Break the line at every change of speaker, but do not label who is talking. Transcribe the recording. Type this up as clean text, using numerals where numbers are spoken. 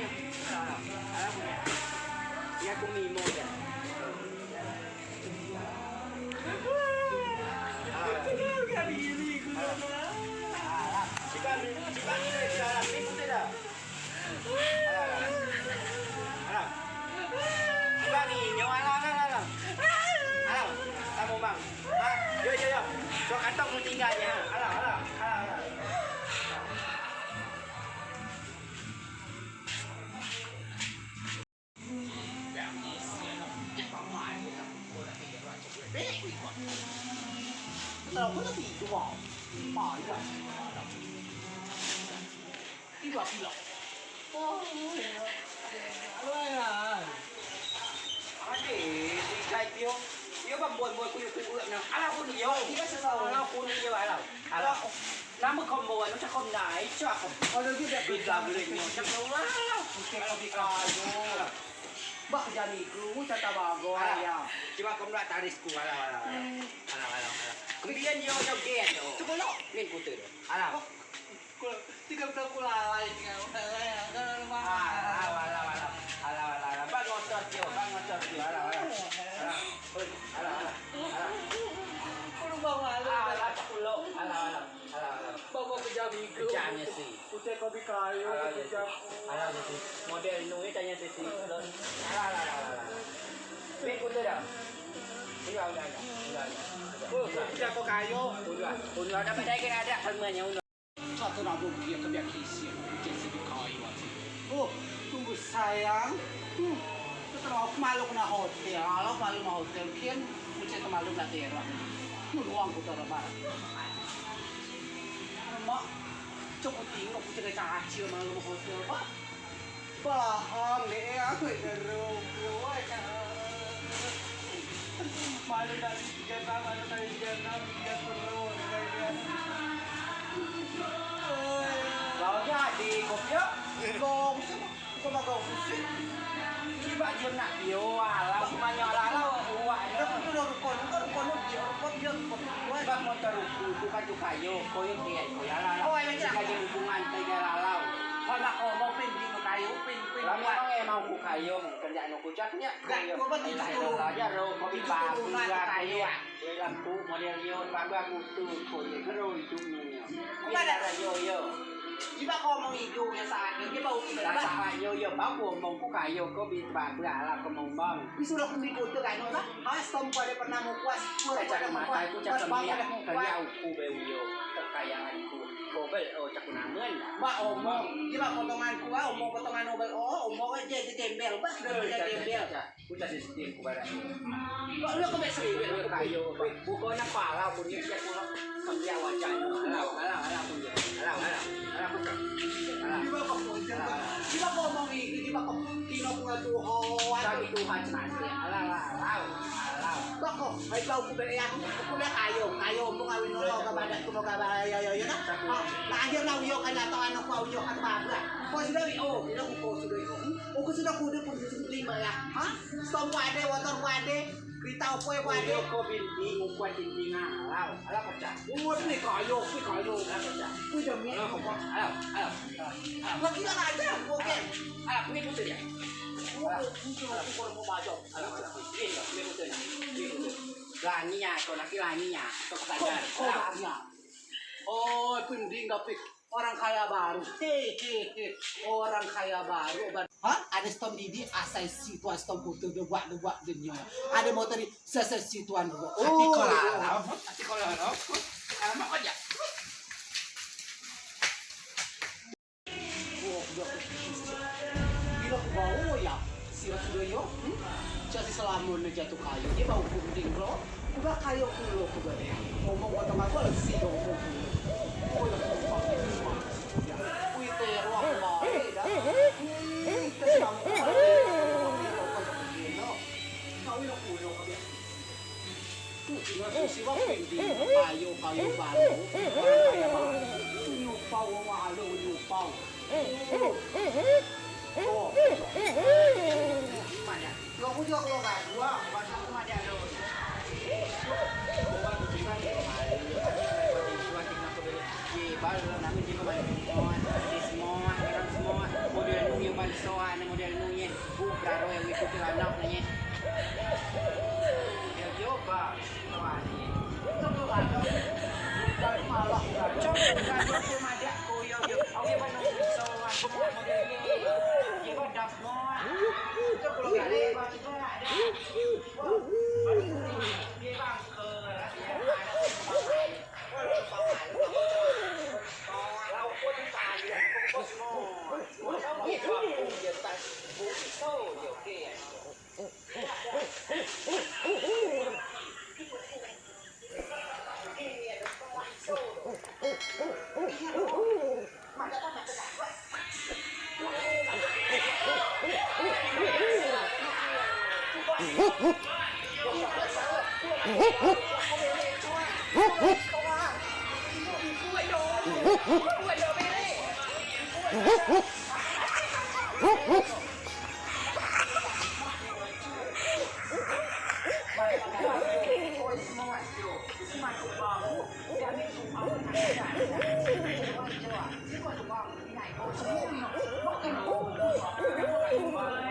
punya. Alah punya. Ya aku mimo ya. Kali ini Jika ini jalan itu tidak. Jika ni nyawa alam. Kamu bang. Yo. So kantong mu tinggalnya. Alah.
Tao có cái gì của bỏ đi rồi đi vào ôi ơi à
di kai pio. Pio bang buat kulit na. Ala ko niyo. Ala ko niyo ala. Nama combo ano sa kom na icha.
kalau gitu dia
Bigla balik mo. Wala. Kalau bigla yo.
bak jadi kru sa tabago ya
Cuma kom na taris ko ala. Kemudian yo gen yo.
Tukulo.
Len puter. Ala.
Tiga belas kulalai tinggal
Ala. Bang ngotot yo. Ala.
Kulo bang malu.
Ala takulo. Ala.
Bawa kejabi kru.
Kerjanya sih.
Udah kau dikayu kejam.
Ala sih. Model nu tanya sih. Ala. Len puter dah. Udah. Udah kok kayu. Udah dapat daging ada semuanya udah.
Satu nak dia kebiak kisi. Kisi dikayu. Tunggu sayang. Setelah malu kena hotel, kalau malu na hotel, kian mesti malu na tera. Nuang putar barat. Mak, cukup tinggal aku cakap kacil malu hotel. Paham deh, aku terus. Malu dari tiga malu dari tiga terus.
Kalau jadi kopi
Gong, kau mau gong sih?
Coba dia nak yo ala semuanya ala uang
Ada udah rukun dia
bang motor bukan kayu koyo dia koyo ala
Oh, yang ini
ada hubungan tiga lalau
kalau mau pending kayu pin
lama orang mau ku kayu kerjaan aku caknya kayu aja ro kopi baru kayu lampu model yo baru aku tuh koyo kero itu nya ada yo
Jiba kau mau hijau ya saat ini bau kita
Sa yo bao gồm một củ cải yo có bị bà bữa là có mông bông.
Bisu lah kundi kutu kan nona. Som pada pernah mau kuas.
Saya cakap mata aku cakap dia kerja aku beliau kekayaan aku. Kau cakap namun.
Mak omong. Jiba kau teman kuah omong kau teman obel omong aja di tembel bah sudah tembel.
Aku jadi sistem kepada ini.
Kok lu kau besri
kayu bukan apa lah punya dia pulang kerja wajahnya. Alah punya. Alah punya.
Jiba kau omong ini jiba kau tino kuah Tuhan.
Kami Tuhan nanti. Alah.
Bako, ay bau ku ya. Ku na kayo mo ngawin no ka bada ku mo ka ba yo na. Laayo na uyo kana to ano ko uyo ka ba. Ko sudah ila ko sudah o ko sudah ku de pun lima ya. Ha? Stom wade water wade. Kita opo wade
ko binti kuat binti ngalau. Alah pecah.
Ni kayo.
Alah pecah.
Ku demi.
Alah.
Lagi na aja. Oke.
Alah punya putih ya.
Ku mo majo.
Alah. Ini punya putih. Laninya, kau nak laninya, kau
Laninya. Oh, pending dapik orang kaya baru. Orang kaya baru. Hah? Ada stom didi asal situan stom putu dua dunia. Ada motor di sese situan dua.
Hati kolah. Alamak aja.
Bila ku bau ya, sila sudah yo. Jadi selamun jatuh kayu, dia bau kunting bro. Udah kayu kulo ku gede. Ngomong kata mako sih dong kulo. Oh ya kulo. Kuwi teh ruang bae dah. Kayu baru. Nyupau malu nyupau. Oh. Mana? Lo punya kalau nggak dua, masa aku ada lo.
Baru nanti juga banyak semua, model new banso Hãy subscribe cho kênh Ghiền Mì Gõ để không bỏ lỡ